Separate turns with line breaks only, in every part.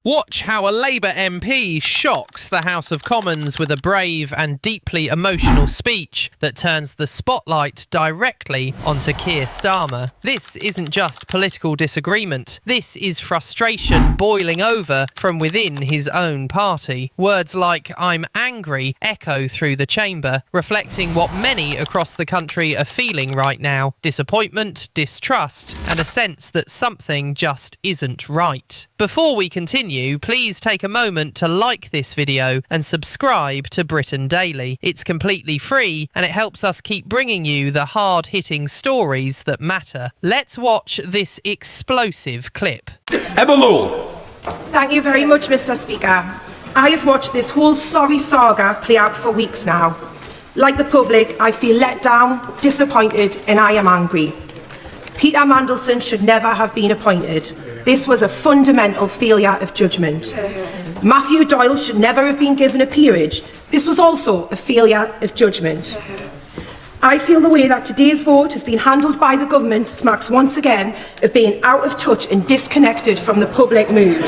Watch how a Labour MP shocks the House of Commons with a brave and deeply emotional speech that turns the spotlight directly onto Keir Starmer. This isn't just political disagreement. This is frustration boiling over from within his own party. Words like "I'm angry" echo through the chamber, reflecting what many across the country are feeling right now: disappointment, distrust, and a sense that something just isn't right. Before we continue, please take a moment to like this video and subscribe to Britain Daily. It's completely free and it helps us keep bringing you the hard-hitting stories that matter. Let's watch this explosive clip.
Thank you very much, Mr. Speaker. I have watched this whole sorry saga play out for weeks now. Like the public, I feel let down, disappointed, and I am angry. Peter Mandelson should never have been appointed. This was a fundamental failure of judgment. Matthew Doyle should never have been given a peerage. This was also a failure of judgment. I feel the way that today's vote has been handled by the government smacks once again of being out of touch and disconnected from the public mood.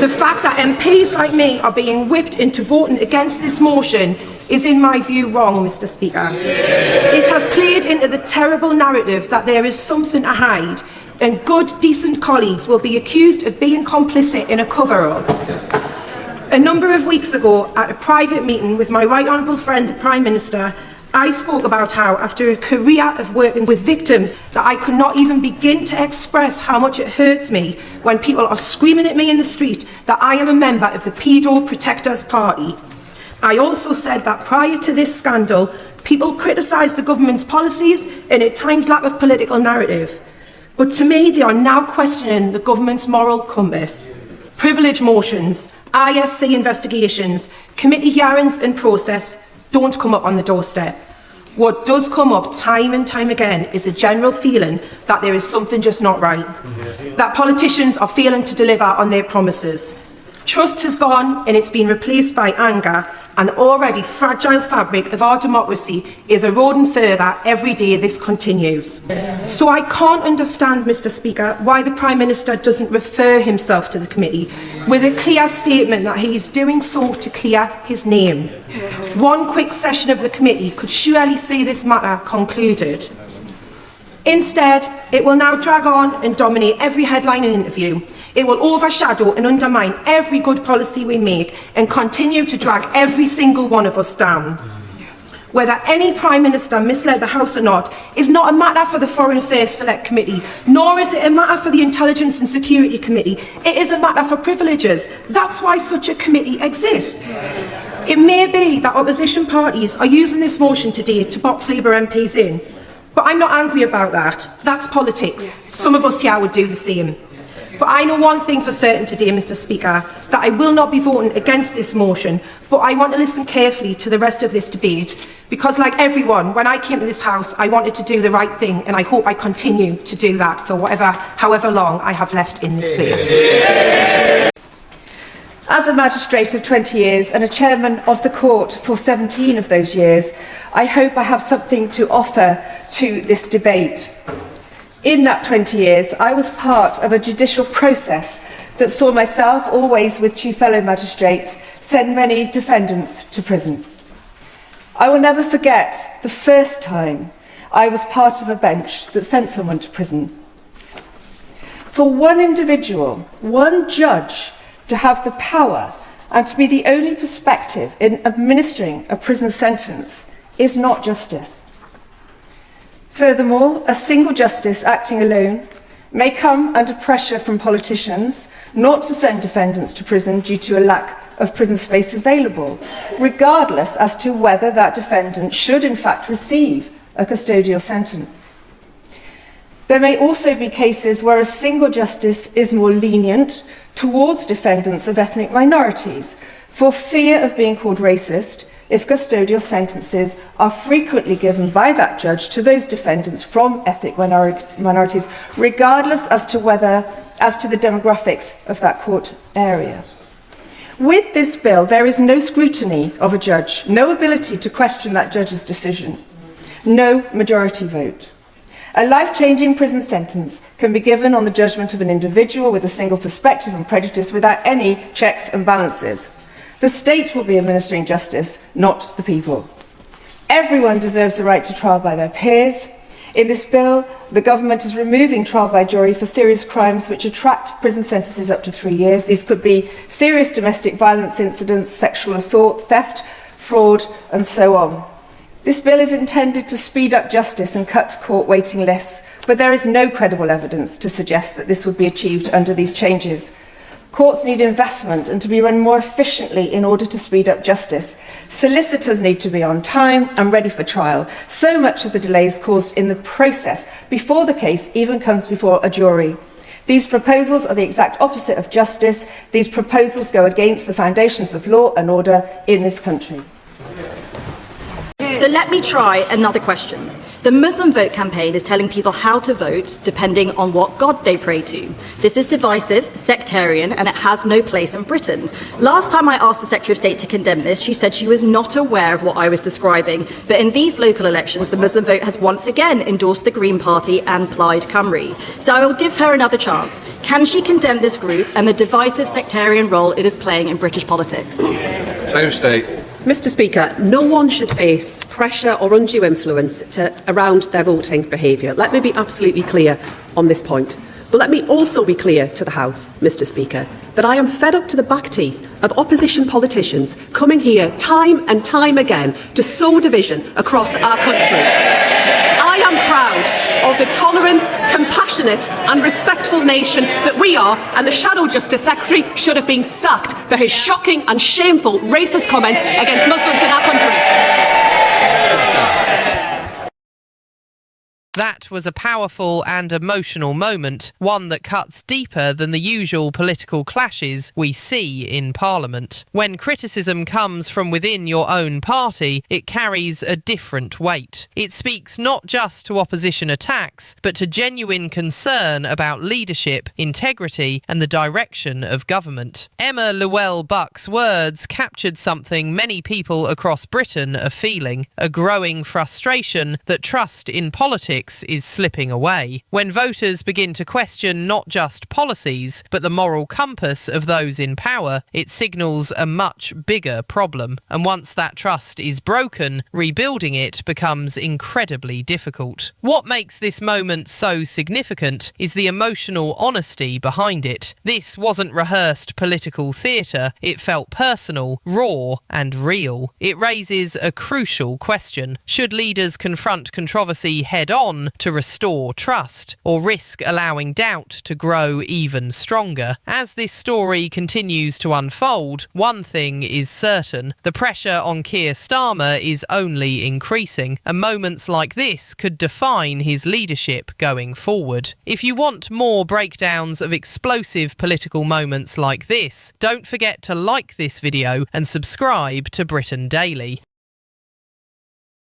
The fact that MPs like me are being whipped into voting against this motion is, in my view, wrong, Mr. Speaker. It has played into the terrible narrative that there is something to hide, and good, decent colleagues will be accused of being complicit in a cover-up. A number of weeks ago, at a private meeting with my right honourable friend, the Prime Minister, I spoke about how, after a career of working with victims, that I could not even begin to express how much it hurts me when people are screaming at me in the street that I am a member of the Pedo Protectors Party. I also said that prior to this scandal, people criticised the government's policies and at times lack of political narrative. But to me, they are now questioning the government's moral compass. Privilege motions, ISC investigations, committee hearings and process don't come up on the doorstep. What does come up time and time again is a general feeling that there is something just not right, that politicians are failing to deliver on their promises. Trust has gone and it's been replaced by anger, and the already fragile fabric of our democracy is eroding further every day this continues. So I can't understand, Mr. Speaker, why the Prime Minister doesn't refer himself to the committee with a clear statement that he is doing so to clear his name. One quick session of the committee could surely see this matter concluded. Instead, it will now drag on and dominate every headline and interview. It will overshadow and undermine every good policy we make and continue to drag every single one of us down. Whether any Prime Minister misled the House or not is not a matter for the Foreign Affairs Select Committee, nor is it a matter for the Intelligence and Security Committee. It is a matter for privileges. That's why such a committee exists. It may be that opposition parties are using this motion today to box Labour MPs in, but I'm not angry about that. That's politics. Some of us here would do the same. But I know one thing for certain today, Mr. Speaker, that I will not be voting against this motion, but I want to listen carefully to the rest of this debate, because like everyone, when I came to this House, I wanted to do the right thing, and I hope I continue to do that for however long I have left in this place.
As a magistrate of 20 years and a chairman of the court for 17 of those years, I hope I have something to offer to this debate. In that 20 years, I was part of a judicial process that saw myself, always with two fellow magistrates, send many defendants to prison. I will never forget the first time I was part of a bench that sent someone to prison. For one individual, one judge, to have the power and to be the only perspective in administering a prison sentence is not justice. Furthermore, a single justice acting alone may come under pressure from politicians not to send defendants to prison due to a lack of prison space available, regardless as to whether that defendant should in fact receive a custodial sentence. There may also be cases where a single justice is more lenient towards defendants of ethnic minorities for fear of being called racist if custodial sentences are frequently given by that judge to those defendants from ethnic minorities, regardless as to the demographics of that court area. With this bill, there is no scrutiny of a judge, no ability to question that judge's decision, no majority vote. A life-changing prison sentence can be given on the judgment of an individual with a single perspective and prejudice without any checks and balances. The state will be administering justice, not the people. Everyone deserves the right to trial by their peers. In this bill, the government is removing trial by jury for serious crimes which attract prison sentences up to 3 years. These could be serious domestic violence incidents, sexual assault, theft, fraud, and so on. This bill is intended to speed up justice and cut court waiting lists, but there is no credible evidence to suggest that this would be achieved under these changes. Courts need investment and to be run more efficiently in order to speed up justice. Solicitors need to be on time and ready for trial. So much of the delay is caused in the process before the case even comes before a jury. These proposals are the exact opposite of justice. These proposals go against the foundations of law and order in this country.
So let me try another question. The Muslim Vote campaign is telling people how to vote depending on what God they pray to. This is divisive, sectarian, and it has no place in Britain. Last time I asked the Secretary of State to condemn this, she said she was not aware of what I was describing. But in these local elections, the Muslim Vote has once again endorsed the Green Party and Plaid Cymru. So I will give her another chance. Can she condemn this group and the divisive sectarian role it is playing in British politics?
Secretary of State.
Mr Speaker, no one should face pressure or undue influence around their voting behaviour. Let me be absolutely clear on this point. But let me also be clear to the House, Mr Speaker, that I am fed up to the back teeth of opposition politicians coming here time and time again to sow division across our country. I am proud of the tolerant, compassionate and respectful nation that we are, and the Shadow Justice Secretary should have been sacked for his shocking and shameful racist comments against Muslims in our country.
That was a powerful and emotional moment, one that cuts deeper than the usual political clashes we see in Parliament. When criticism comes from within your own party, it carries a different weight. It speaks not just to opposition attacks, but to genuine concern about leadership, integrity, and the direction of government. Emma Llewellyn-Buck's words captured something many people across Britain are feeling, a growing frustration that trust in politics is slipping away. When voters begin to question not just policies, but the moral compass of those in power, it signals a much bigger problem. And once that trust is broken, rebuilding it becomes incredibly difficult. What makes this moment so significant is the emotional honesty behind it. This wasn't rehearsed political theatre, it felt personal, raw, and real. It raises a crucial question. Should leaders confront controversy head-on to restore trust, or risk allowing doubt to grow even stronger? As this story continues to unfold, one thing is certain: the pressure on Keir Starmer is only increasing, and moments like this could define his leadership going forward. If you want more breakdowns of explosive political moments like this, don't forget to like this video and subscribe to Britain Daily.